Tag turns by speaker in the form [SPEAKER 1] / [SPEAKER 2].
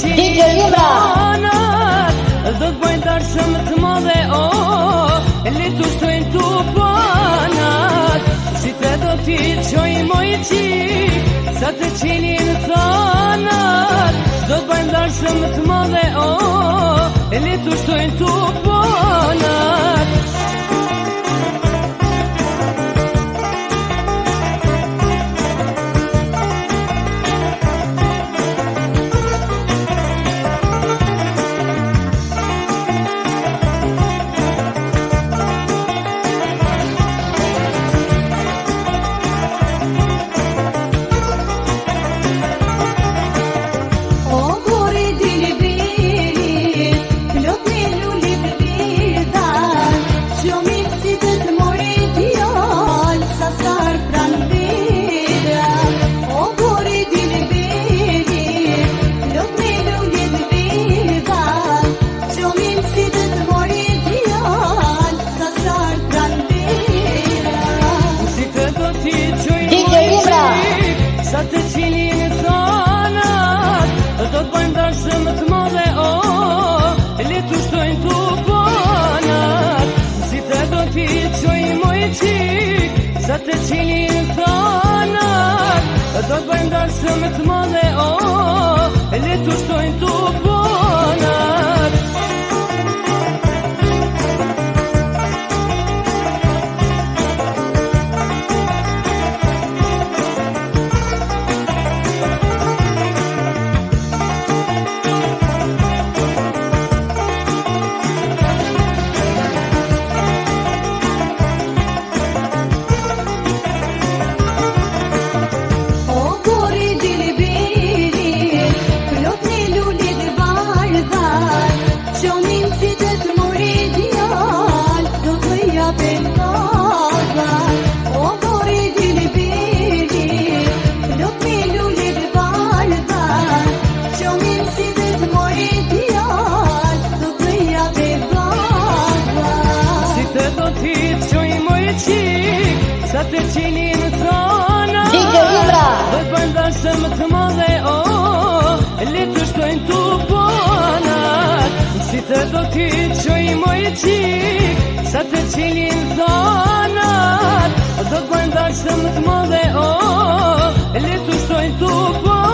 [SPEAKER 1] qenë tonat,
[SPEAKER 2] do të bëjnë darshëm të madhe, le të shtojnë tu panat. Si te do t'i qoj moj qik, sa të qenin thonat, do të bëjnë darshëm të madhe, le të shtojnë tu panat. Sa të qenin thonat, do të bëjmë darshëm të madhe, le të shtojnë tu panat. Si te do t'i qoj moj qik, sa të qenin thonat, do të bëjmë darshëm të madhe, le të shtojnë tu panat. Sa të qenin thonat, do të bëjnë darshëm të madhe, le të shtojnë tu panat. Si të do t'i qoj moj qik, sa të qenin thonat, do të bëjnë darshëm të madhe, le të shtojnë tu panat.